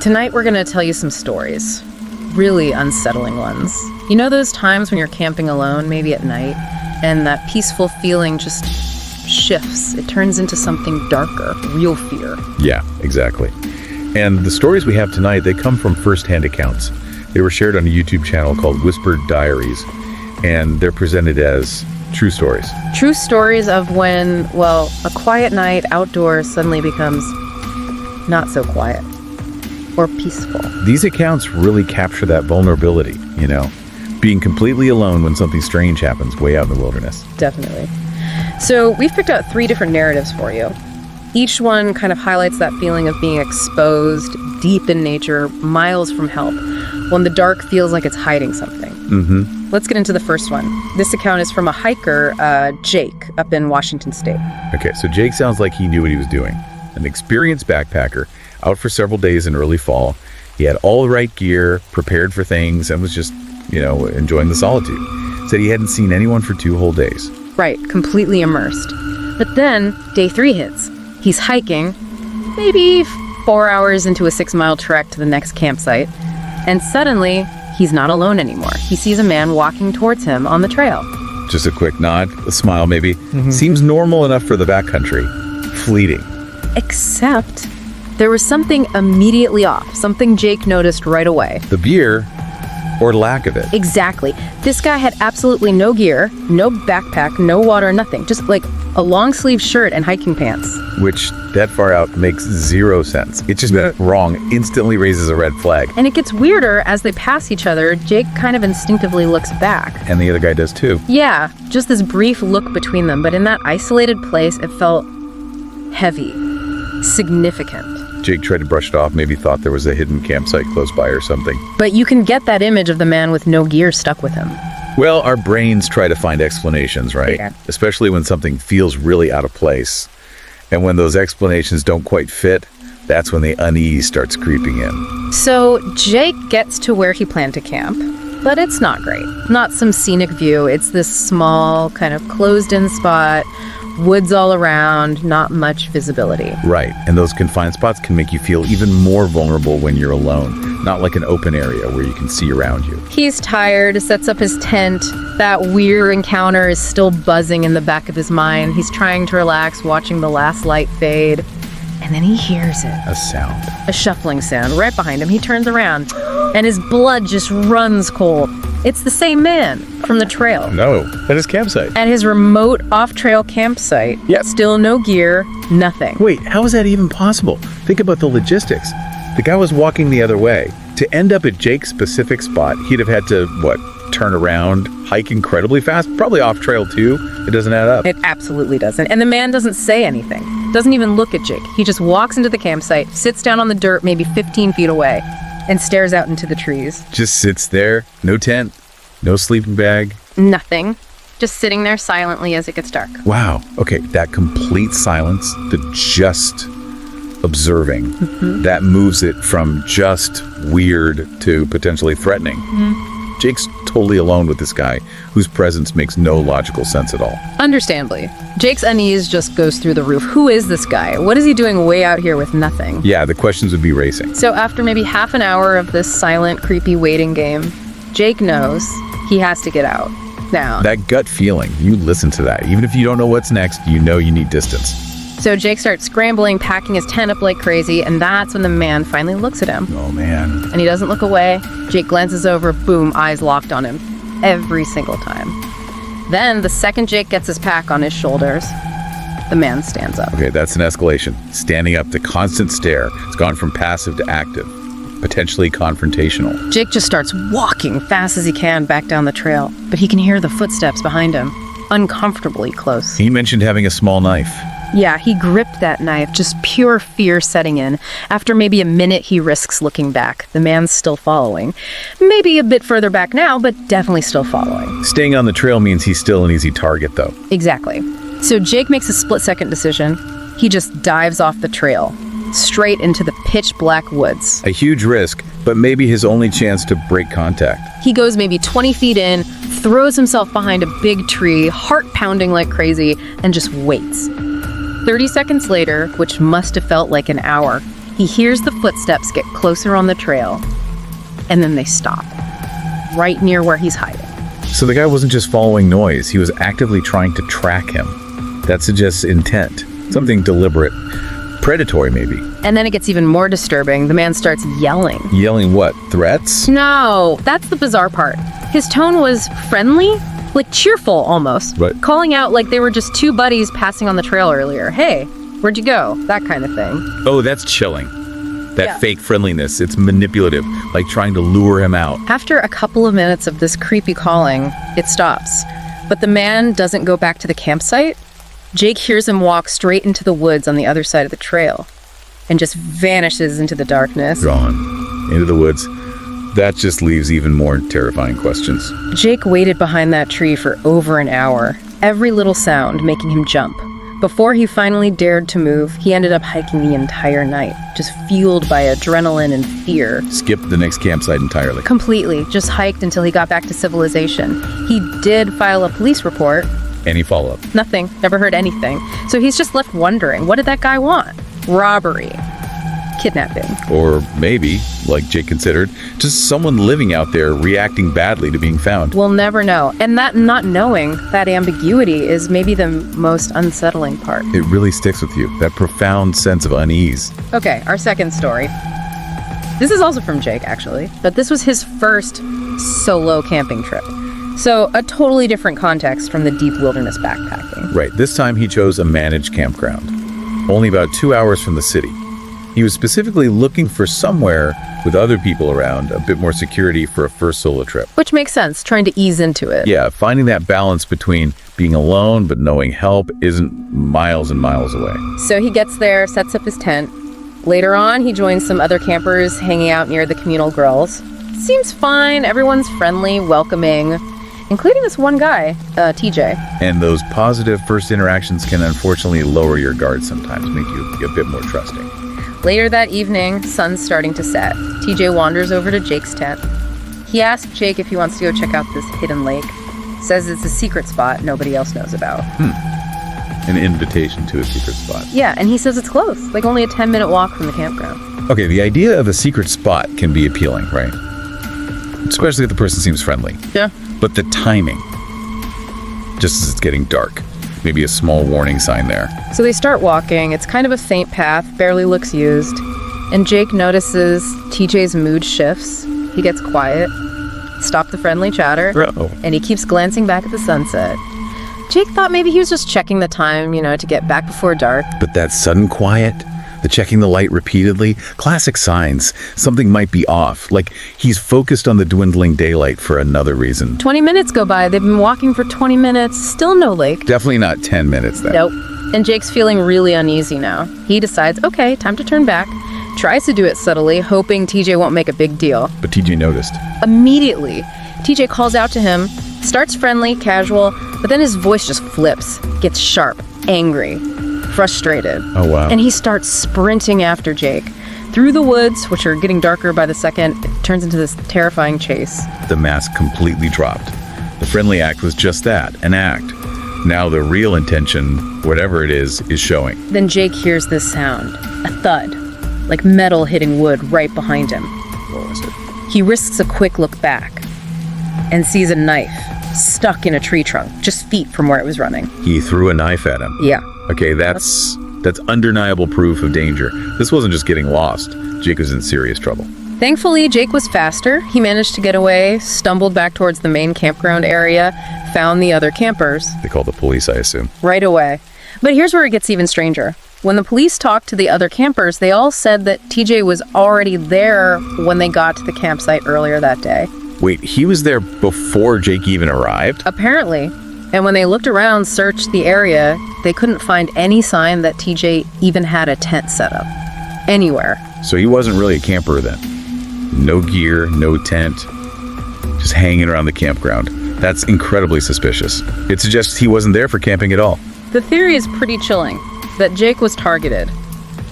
Tonight we're going to tell you some stories. Really unsettling ones. You know those times when you're camping alone, maybe at night, and that peaceful feeling just shifts. It turns into something darker, real fear. Yeah, exactly. And the stories we have tonight, they come from first-hand accounts. They were shared on a YouTube channel called Whispered Diaries, and they're presented as true stories. True stories of when, well, a quiet night outdoors suddenly becomes not so quiet or peaceful. These accounts really capture that vulnerability, being completely alone when something strange happens way out in the wilderness. Definitely. So we've picked out 3 different narratives for you. Each one kind of highlights that feeling of being exposed, deep in nature, miles from help, when the dark feels like it's hiding something. Mm-hmm. Let's get into the first one. This account is from a hiker, Jake, up in Washington State. Okay, so Jake sounds like he knew what he was doing. An experienced backpacker, out for several days in early fall. He had all the right gear, prepared for things, and was just, enjoying the solitude. Said he hadn't seen anyone for 2 whole days. Right, completely immersed. But then, day 3 hits. He's hiking, maybe 4 hours into a 6-mile trek to the next campsite, and suddenly, he's not alone anymore. He sees a man walking towards him on the trail. Just a quick nod, a smile maybe. Seems normal enough for the backcountry. Fleeting. Except, there was something immediately off, something Jake noticed right away. The gear, or lack of it. Exactly. This guy had absolutely no gear, no backpack, no water, nothing. Just like a long-sleeve shirt and hiking pants. Which, that far out, makes 0 sense. It's just wrong. Instantly raises a red flag. And it gets weirder as they pass each other. Jake kind of instinctively looks back. And the other guy does too. Yeah, just this brief look between them. But in that isolated place, it felt heavy, significant. Jake tried to brush it off, maybe thought there was a hidden campsite close by or something. But you can get that image of the man with no gear stuck with him. Well, our brains try to find explanations, right? Yeah. Especially when something feels really out of place. And when those explanations don't quite fit, that's when the unease starts creeping in. So Jake gets to where he planned to camp, but it's not great. Not some scenic view. It's this small, kind of closed-in spot, woods all around, not much visibility. Right, and those confined spots can make you feel even more vulnerable when you're alone. Not like an open area where you can see around you. He's tired, sets up his tent. That weird encounter is still buzzing in the back of his mind. He's trying to relax, watching the last light fade. And then he hears it. A sound. A shuffling sound right behind him. He turns around, and his blood just runs cold. It's the same man from the trail. No, at his campsite. At his remote off-trail campsite. Yep. Still no gear, nothing. Wait, how is that even possible? Think about the logistics. The guy was walking the other way. To end up at Jake's specific spot, he'd have had to, turn around, hike incredibly fast, probably off-trail too. It doesn't add up. It absolutely doesn't. And the man doesn't say anything. Doesn't even look at Jake. He just walks into the campsite, sits down on the dirt maybe 15 feet away, and stares out into the trees. Just sits there, no tent, no sleeping bag. Nothing. Just sitting there silently as it gets dark. Wow. Okay, that complete silence, the just observing, that moves it from just weird to potentially threatening. Jake's totally alone with this guy, whose presence makes no logical sense at all. Understandably. Jake's unease just goes through the roof. Who is this guy? What is he doing way out here with nothing? Yeah, the questions would be racing. So after maybe half an hour of this silent, creepy waiting game, Jake knows he has to get out. Now. That gut feeling, you listen to that. Even if you don't know what's next, you know you need distance. So Jake starts scrambling, packing his tent up like crazy, and that's when the man finally looks at him. Oh, man. And he doesn't look away. Jake glances over, boom, eyes locked on him. Every single time. Then, the second Jake gets his pack on his shoulders, the man stands up. Okay, that's an escalation. Standing up to constant stare. It's gone from passive to active. Potentially confrontational. Jake just starts walking fast as he can back down the trail, but he can hear the footsteps behind him, uncomfortably close. He mentioned having a small knife. Yeah, he gripped that knife, just pure fear setting in. After maybe a minute, he risks looking back. The man's still following. Maybe a bit further back now, but definitely still following. Staying on the trail means he's still an easy target, though. Exactly. So Jake makes a split-second decision. He just dives off the trail, straight into the pitch-black woods. A huge risk, but maybe his only chance to break contact. He goes maybe 20 feet in, throws himself behind a big tree, heart pounding like crazy, and just waits. 30 seconds later, which must have felt like an hour, He hears the footsteps get closer on the trail, and then they stop, right near where he's hiding. So the guy wasn't just following noise, he was actively trying to track him. That suggests intent, something deliberate, predatory maybe. And then it gets even more disturbing. The man starts yelling. Yelling what? Threats? No, that's the bizarre part. His tone was friendly, like cheerful almost. Right. Calling out like they were just two buddies passing on the trail earlier. Hey, where'd you go? That kind of thing. Oh, that's chilling. That fake friendliness, it's manipulative, like trying to lure him out. After a couple of minutes of this creepy calling, it stops. But the man doesn't go back to the campsite. Jake hears him walk straight into the woods on the other side of the trail and just vanishes into the darkness. Gone. Into the woods. That just leaves even more terrifying questions. Jake waited behind that tree for over an hour, every little sound making him jump. Before he finally dared to move, he ended up hiking the entire night, just fueled by adrenaline and fear. Skipped the next campsite entirely. Completely, just hiked until he got back to civilization. He did file a police report. Any follow-up? Nothing, never heard anything. So he's just left wondering, what did that guy want? Robbery. Kidnapping. Or maybe, like Jake considered, just someone living out there reacting badly to being found. We'll never know. And that not knowing, that ambiguity, is maybe the most unsettling part. It really sticks with you, that profound sense of unease. Okay, our second story. This is also from Jake, actually, but this was his first solo camping trip. So a totally different context from the deep wilderness backpacking. Right, this time he chose a managed campground, only about 2 hours from the city. He was specifically looking for somewhere with other people around, a bit more security for a first solo trip. Which makes sense, trying to ease into it. Yeah, finding that balance between being alone but knowing help isn't miles and miles away. So he gets there, sets up his tent. Later on, he joins some other campers hanging out near the communal grills. Seems fine, everyone's friendly, welcoming, including this one guy, TJ. And those positive first interactions can unfortunately lower your guard sometimes, make you a bit more trusting. Later that evening, sun's starting to set. TJ wanders over to Jake's tent. He asks Jake if he wants to go check out this hidden lake. Says it's a secret spot nobody else knows about. An invitation to a secret spot. Yeah, and he says it's close, like only a 10-minute walk from the campground. Okay, the idea of a secret spot can be appealing, right? Especially if the person seems friendly. Yeah. But the timing, just as it's getting dark, maybe a small warning sign there. So they start walking. It's kind of a faint path, barely looks used. And Jake notices TJ's mood shifts. He gets quiet, stop the friendly chatter, and he keeps glancing back at the sunset. Jake thought maybe he was just checking the time, to get back before dark. But that sudden quiet, the checking the light repeatedly, classic signs. Something might be off, like he's focused on the dwindling daylight for another reason. 20 minutes go by. They've been walking for 20 minutes. Still no lake. Definitely not 10 minutes then. Nope. And Jake's feeling really uneasy now. He decides, okay, time to turn back. Tries to do it subtly, hoping TJ won't make a big deal. But TJ noticed. Immediately, TJ calls out to him, starts friendly, casual, but then his voice just flips, gets sharp, angry, frustrated. Oh, wow. And he starts sprinting after Jake. Through the woods, which are getting darker by the second, it turns into this terrifying chase. The mask completely dropped. The friendly act was just that, an act. Now the real intention, whatever it is showing. Then Jake hears this sound, a thud, like metal hitting wood right behind him. What was it? He risks a quick look back and sees a knife stuck in a tree trunk, just feet from where it was running. He threw a knife at him. Yeah. Okay, that's undeniable proof of danger. This wasn't just getting lost. Jake was in serious trouble. Thankfully, Jake was faster. He managed to get away, stumbled back towards the main campground area, found the other campers. They called the police, I assume. Right away. But here's where it gets even stranger. When the police talked to the other campers, they all said that TJ was already there when they got to the campsite earlier that day. Wait, he was there before Jake even arrived? Apparently. And when they looked around, searched the area, they couldn't find any sign that TJ even had a tent set up. Anywhere. So he wasn't really a camper then. No gear, no tent, just hanging around the campground. That's incredibly suspicious. It suggests he wasn't there for camping at all. The theory is pretty chilling, that Jake was targeted.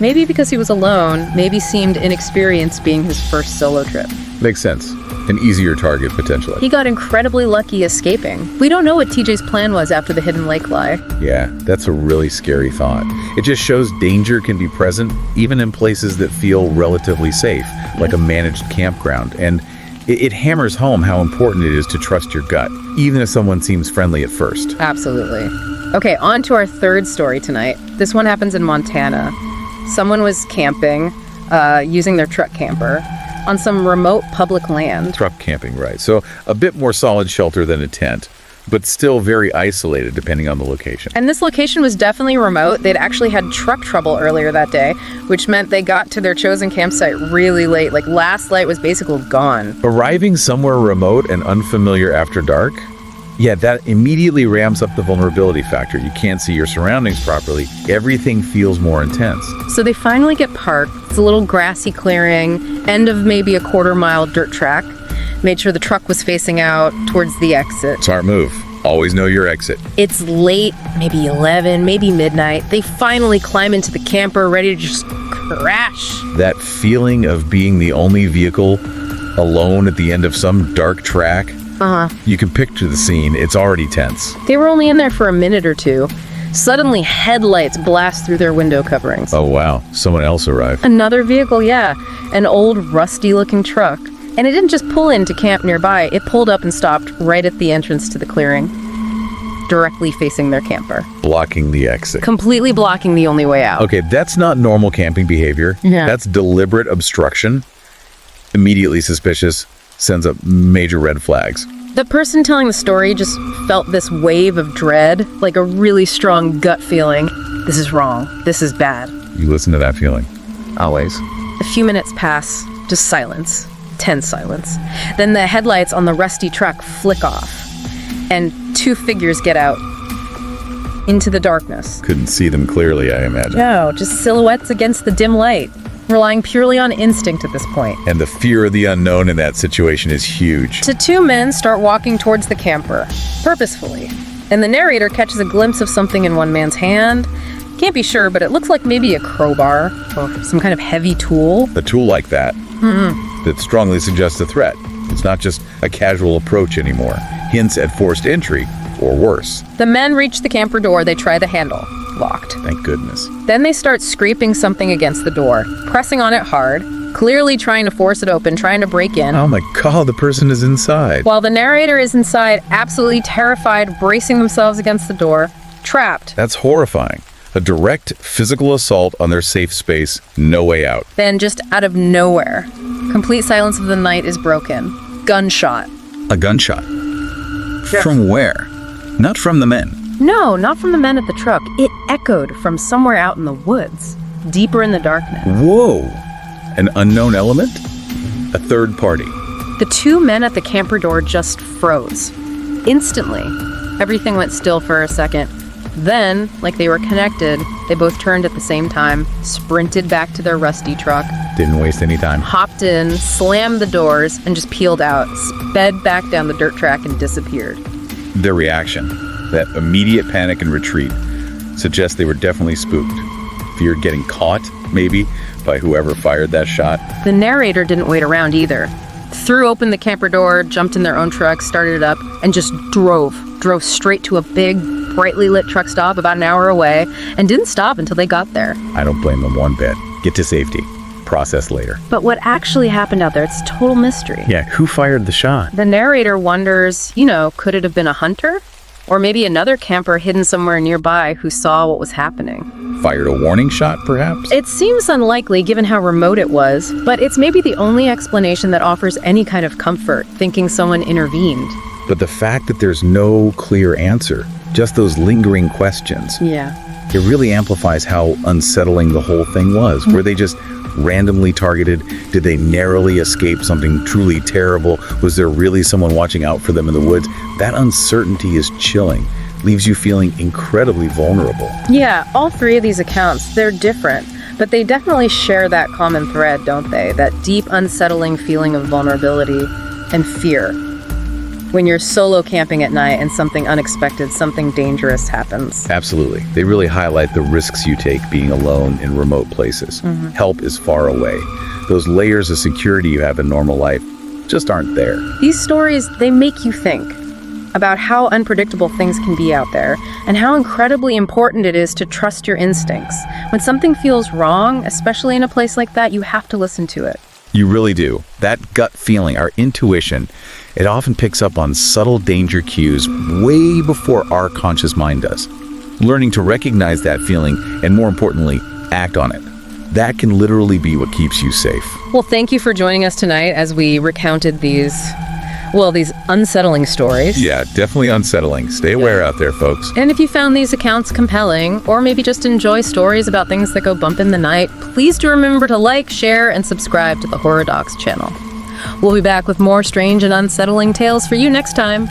Maybe because he was alone, maybe seemed inexperienced being his first solo trip. Makes sense. An easier target, potentially. He got incredibly lucky escaping. We don't know what TJ's plan was after the hidden lake lie. Yeah, that's a really scary thought. It just shows danger can be present even in places that feel relatively safe, like a managed campground. And it hammers home how important it is to trust your gut, even if someone seems friendly at first. Absolutely. Okay, on to our third story tonight. This one happens in Montana. Someone was camping, using their truck camper, on some remote public land. Truck camping, right. So a bit more solid shelter than a tent, but still very isolated depending on the location. And this location was definitely remote. They'd actually had truck trouble earlier that day, which meant they got to their chosen campsite really late. Like, last light was basically gone. Arriving somewhere remote and unfamiliar after dark? Yeah, that immediately ramps up the vulnerability factor. You can't see your surroundings properly. Everything feels more intense. So they finally get parked. It's a little grassy clearing, end of maybe a quarter-mile dirt track. Made sure the truck was facing out towards the exit. Smart move. Always know your exit. It's late, maybe 11, maybe midnight. They finally climb into the camper, ready to just crash. That feeling of being the only vehicle alone at the end of some dark track. You can picture the scene. It's already tense. They were only in there for a minute or two. Suddenly, headlights blast through their window coverings. Oh, wow. Someone else arrived. Another vehicle, yeah. An old, rusty-looking truck. And it didn't just pull in to camp nearby. It pulled up and stopped right at the entrance to the clearing, directly facing their camper. Blocking the exit. Completely blocking the only way out. Okay, that's not normal camping behavior. Yeah. That's deliberate obstruction. Immediately suspicious. Sends up major red flags. The person telling the story just felt this wave of dread, like a really strong gut feeling. This is wrong. This is bad. You listen to that feeling. Always. A few minutes pass, just silence. Tense silence. Then the headlights on the rusty truck flick off, and two figures get out into the darkness. Couldn't see them clearly, I imagine. No, just silhouettes against the dim light, relying purely on instinct at this point. And the fear of the unknown in that situation is huge. The two men start walking towards the camper, purposefully, and the narrator catches a glimpse of something in one man's hand. Can't be sure, but it looks like maybe a crowbar or some kind of heavy tool. A tool like that that strongly suggests a threat. It's not just a casual approach anymore. Hints at forced entry, or worse. The men reach the camper door. They try the handle. Locked. Thank goodness. Then they start scraping something against the door, pressing on it hard, clearly trying to force it open, trying to break in. Oh my God, the person is inside. While the narrator is inside, absolutely terrified, bracing themselves against the door, trapped. That's horrifying. A direct physical assault on their safe space, no way out. Then, just out of nowhere, complete silence of the night is broken. Gunshot. A gunshot? From where? Not from the men. No, not from the men at the truck. It echoed from somewhere out in the woods, deeper in the darkness. Whoa! An unknown element? A third party. The two men at the camper door just froze. Instantly. Everything went still for a second. Then, like they were connected, they both turned at the same time, sprinted back to their rusty truck, Didn't waste any time. hopped in, slammed the doors, and just peeled out, sped back down the dirt track and disappeared. Their reaction, that immediate panic and retreat, suggests they were definitely spooked. Feared getting caught, maybe, by whoever fired that shot. The narrator didn't wait around either. Threw open the camper door, jumped in their own truck, started it up, and just drove straight to a big, brightly lit truck stop about an hour away, and didn't stop until they got there. I don't blame them one bit. Get to safety. Process later. But what actually happened out there, it's total mystery. Yeah, who fired the shot? The narrator wonders, could it have been a hunter? Or maybe another camper hidden somewhere nearby who saw what was happening. Fired a warning shot, perhaps? It seems unlikely given how remote it was, but it's maybe the only explanation that offers any kind of comfort, thinking someone intervened. But the fact that there's no clear answer, just those lingering questions, Yeah. it really amplifies how unsettling the whole thing was. Were they just randomly targeted? Did they narrowly escape something truly terrible? Was there really someone watching out for them in the woods? That uncertainty is chilling, leaves you feeling incredibly vulnerable. Yeah, all three of these accounts, they're different, but they definitely share that common thread, don't they? That deep, unsettling feeling of vulnerability and fear. when you're solo camping at night and something unexpected, something dangerous happens. Absolutely. They really highlight the risks you take being alone in remote places. Help is far away. Those layers of security you have in normal life just aren't there. These stories, they make you think about how unpredictable things can be out there and how incredibly important it is to trust your instincts. When something feels wrong, especially in a place like that, you have to listen to it. You really do. That gut feeling, our intuition, it often picks up on subtle danger cues way before our conscious mind does. Learning to recognize that feeling and, more importantly, act on it. That can literally be what keeps you safe. Well, thank you for joining us tonight as we recounted these unsettling stories. Yeah, definitely unsettling. Stay aware out there, folks. And if you found these accounts compelling, or maybe just enjoy stories about things that go bump in the night, please do remember to like, share, and subscribe to the Horror Docs channel. We'll be back with more strange and unsettling tales for you next time.